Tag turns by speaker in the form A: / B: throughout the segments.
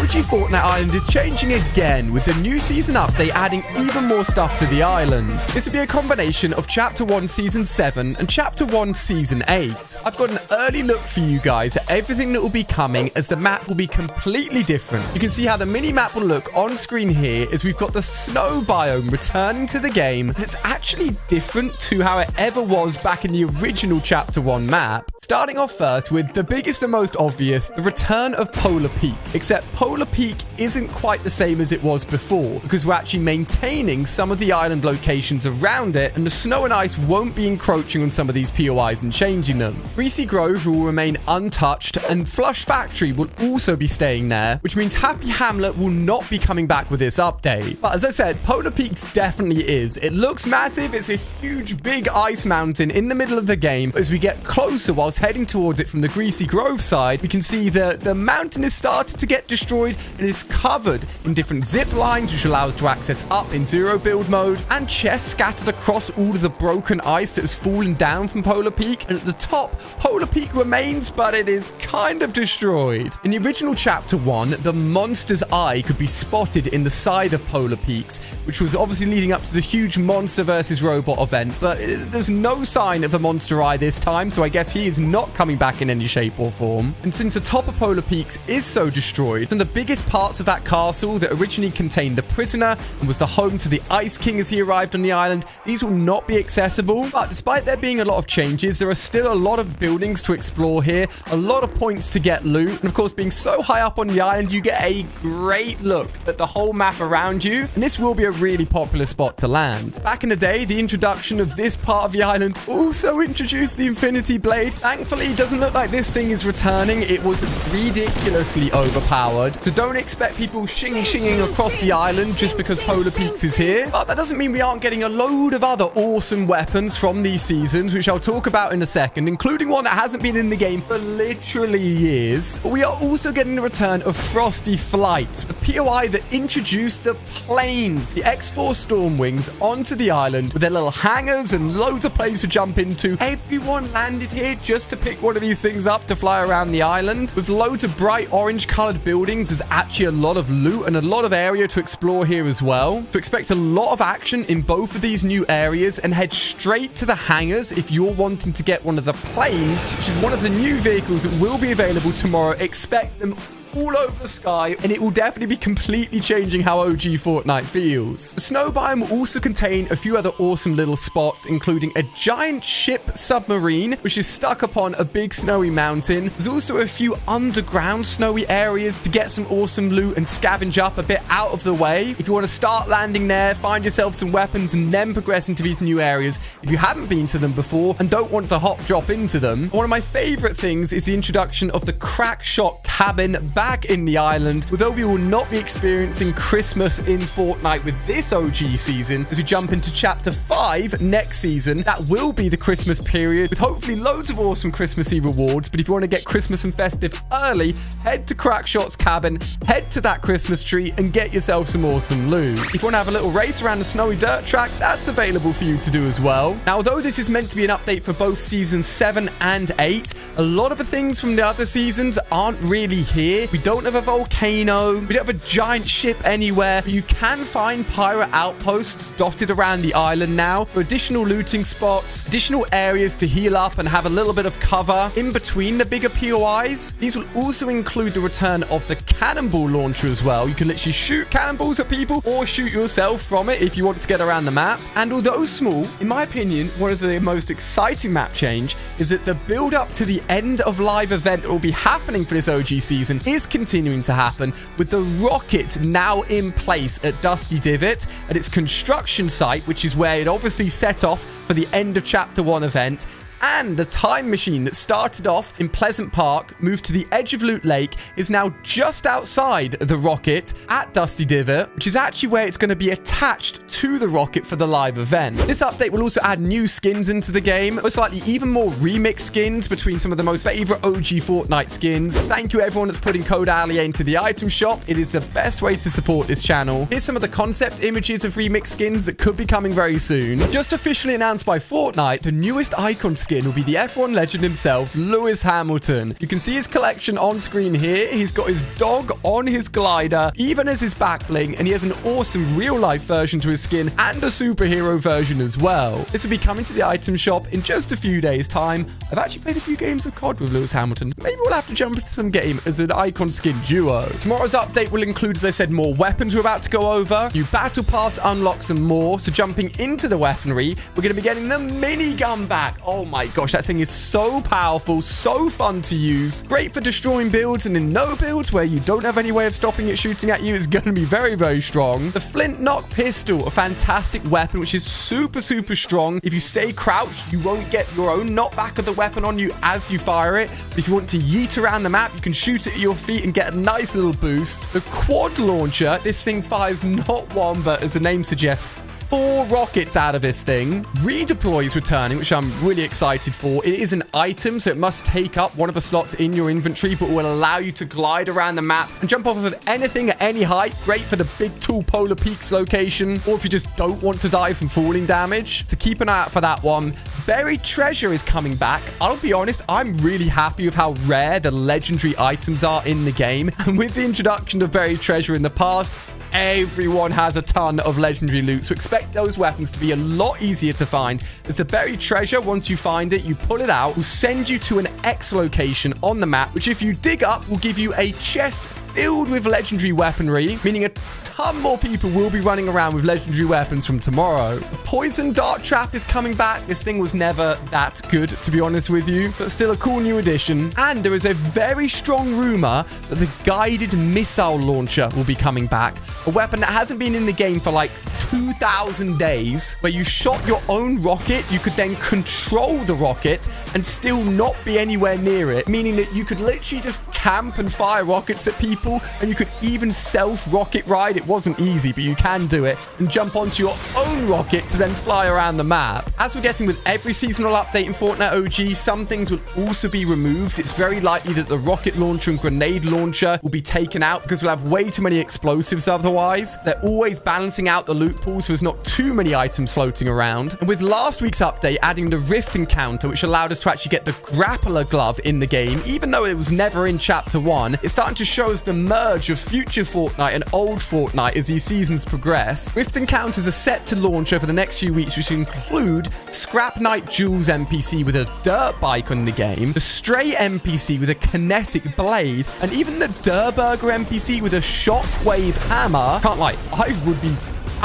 A: OG Fortnite Island is changing again, with the new season update adding even more stuff to the island. This will be a combination of Chapter 1 Season 7 and Chapter 1 Season 8. I've got an early look for you guys at everything that will be coming, as the map will be completely different. You can see how the mini-map will look on screen here, as we've got the snow biome returning to the game, and it's actually different to how it ever was back in the original Chapter 1 map. Starting off first with the biggest and most obvious, the return of Polar Peak. Except Polar Peak isn't quite the same as it was before, because we're actually maintaining some of the island locations around it, and the snow and ice won't be encroaching on some of these POIs and changing them. Greasy Grove will remain untouched, and Flush Factory will also be staying there, which means Happy Hamlet will not be coming back with this update. But as I said, Polar Peaks definitely is. It looks massive. It's a huge, big ice mountain in the middle of the game. But as we get closer whilst heading towards it from the Greasy Grove side, we can see that the mountain has started to get destroyed and is covered in different zip lines, which allow us to access up in zero build mode, and chests scattered across all of the broken ice that has fallen down from Polar Peak. And at the top, Polar Peak remains, but it is kind of destroyed. In the original Chapter 1, the monster's eye could be spotted in the side of Polar Peaks, which was obviously leading up to the huge monster versus robot event, but there's no sign of the monster eye this time, so I guess he is not coming back in any shape or form. And since the top of Polar Peaks is so destroyed, and the biggest parts of that castle that originally contained the prisoner and was the home to the Ice King as he arrived on the island, these will not be accessible. But despite there being a lot of changes, there are still a lot of buildings to explore here, a lot of points to get loot, and of course, being so high up on the island, you get a great look at the whole map around you, and this will be a really popular spot to land. Back in the day, the introduction of this part of the island also introduced the Infinity Blade. Thankfully, it doesn't look like this thing is returning. It was ridiculously overpowered, so don't expect people shinging across the island just because Polar Peaks is here. But that doesn't mean we aren't getting a load of other awesome weapons from these seasons, which I'll talk about in a second, including one that hasn't been in the game for literally years. But we are also getting the return of Frosty Flight, the POI that introduced the planes, the X4 Stormwings, onto the island with their little hangars and loads of planes to jump into. Everyone landed here just to pick one of these things up to fly around the island. With loads of bright orange colored buildings, there's actually a lot of loot and a lot of area to explore here as well. So expect a lot of action in both of these new areas, and head straight to the hangars if you're wanting to get one of the planes, which is one of the new vehicles that will be available tomorrow. Expect them all over the sky, and it will definitely be completely changing how OG Fortnite feels. The snow biome will also contain a few other awesome little spots, including a giant ship submarine, which is stuck upon a big snowy mountain. There's also a few underground snowy areas to get some awesome loot and scavenge up a bit out of the way. If you want to start landing there, find yourself some weapons, and then progress into these new areas if you haven't been to them before and don't want to hop drop into them. One of my favorite things is the introduction of the crack shot cabin back in the island. Although we will not be experiencing Christmas in Fortnite with this OG season, as we jump into Chapter 5 next season, that will be the Christmas period with hopefully loads of awesome Christmassy rewards. But if you want to get Christmas and festive early, head to Crackshot's cabin, head to that Christmas tree, and get yourself some awesome loot. If you want to have a little race around the snowy dirt track, that's available for you to do as well. Now, although this is meant to be an update for both Seasons 7 and 8, a lot of the things from the other seasons aren't really here. We don't have a volcano. We don't have a giant ship anywhere. But you can find pirate outposts dotted around the island now for additional looting spots, additional areas to heal up and have a little bit of cover in between the bigger POIs. These will also include the return of the cannonball launcher as well. You can literally shoot cannonballs at people or shoot yourself from it if you want to get around the map. And although small, in my opinion, one of the most exciting map change is that the build up to the end of live event that will be happening for this OG season is continuing to happen, with the rocket now in place at Dusty Divot at its construction site, which is where it obviously set off for the end of Chapter 1 event. And the time machine that started off in Pleasant Park, moved to the edge of Loot Lake, is now just outside the rocket at Dusty Divot, which is actually where it's going to be attached to the rocket for the live event. This update will also add new skins into the game, most likely even more remix skins between some of the most favorite OG Fortnite skins. Thank you everyone that's putting code Allier into the item shop. It is the best way to support this channel. Here's some of the concept images of remix skins that could be coming very soon. Just officially announced by Fortnite, the newest icon skin skin will be the F1 legend himself, Lewis Hamilton. You can see his collection on screen here. He's got his dog on his glider, even as his back bling, and he has an awesome real-life version to his skin and a superhero version as well. This will be coming to the item shop in just a few days' time. I've actually played a few games of COD with Lewis Hamilton. Maybe we'll have to jump into some game as an icon skin duo. Tomorrow's update will include, as I said, more weapons we're about to go over, new battle pass unlocks and more. So jumping into the weaponry, we're going to be getting the minigun back. Oh my gosh, that thing is so powerful, so fun to use. Great for destroying builds, and in no builds where you don't have any way of stopping it shooting at you, it's going to be very, very strong. The flint knock pistol, a fantastic weapon, which is super, super strong. If you stay crouched, you won't get your own knockback of the weapon on you as you fire it. But if you want to yeet around the map, you can shoot it at your feet and get a nice little boost. The quad launcher, this thing fires not one, but as the name suggests, 4 rockets out of this thing. Redeploy is returning, which I'm really excited for. It is an item, so it must take up one of the slots in your inventory, but will allow you to glide around the map and jump off of anything at any height. Great for the big tall Polar Peaks location, or if you just don't want to die from falling damage. So keep an eye out for that one. Buried treasure is coming back. I'll be honest, I'm really happy with how rare the legendary items are in the game. And with the introduction of buried treasure in the past, everyone has a ton of legendary loot, so expect those weapons to be a lot easier to find. As the buried treasure, once you find it, you pull it out, will send you to an X location on the map, which if you dig up, will give you a chest filled with legendary weaponry, meaning a ton more people will be running around with legendary weapons from tomorrow. The poison dart trap is coming back. This thing was never that good, to be honest with you, but still a cool new addition. And there is a very strong rumor that the guided missile launcher will be coming back, a weapon that hasn't been in the game for like 2,000 days, where you shot your own rocket. You could then control the rocket and still not be anywhere near it, meaning that you could literally just camp and fire rockets at people, and you could even self-rocket ride. It wasn't easy, but you can do it and jump onto your own rocket to then fly around the map. As we're getting with every seasonal update in Fortnite OG, some things will also be removed. It's very likely that the rocket launcher and grenade launcher will be taken out because we'll have way too many explosives otherwise. They're always balancing out the loot pool, so there's not too many items floating around. And with last week's update adding the rift encounter, which allowed us to actually get the grappler glove in the game, even though it was never in Chapter 1, it's starting to show us the merge of future Fortnite and old Fortnite as these seasons progress. Rift encounters are set to launch over the next few weeks, which include Scrap Knight Jules NPC with a dirt bike on the game, the Stray NPC with a kinetic blade, and even the Durburger NPC with a shockwave hammer. Can't lie, I would be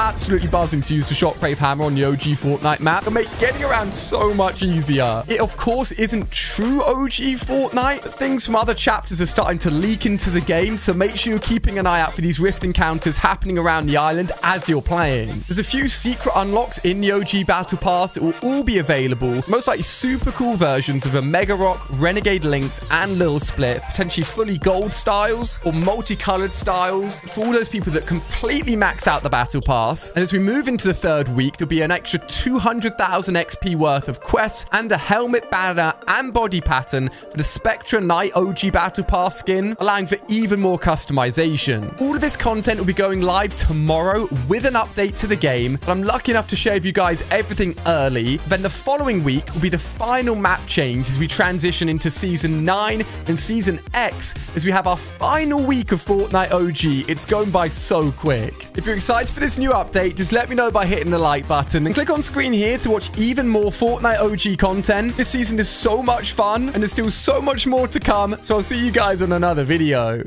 A: absolutely buzzing to use the shockwave hammer on the OG Fortnite map and make getting around so much easier. It, of course, isn't true OG Fortnite, but things from other chapters are starting to leak into the game, so make sure you're keeping an eye out for these rift encounters happening around the island as you're playing. There's a few secret unlocks in the OG Battle Pass that will all be available, most likely super cool versions of a Mega Rock, Renegade Lynx, and Lil Split, potentially fully gold styles or multicolored styles for all those people that completely max out the Battle Pass. And as we move into the third week, there'll be an extra 200,000 XP worth of quests and a helmet, banner, and body pattern for the Spectra Knight OG Battle Pass skin, allowing for even more customization. All of this content will be going live tomorrow with an update to the game, but I'm lucky enough to share with you guys everything early. Then the following week will be the final map change as we transition into Season 9 and Season X as we have our final week of Fortnite OG. It's going by so quick. If you're excited for this new update, just let me know by hitting the like button and click on screen here to watch even more Fortnite OG content. This season is so much fun and there's still so much more to come, so I'll see you guys in another video.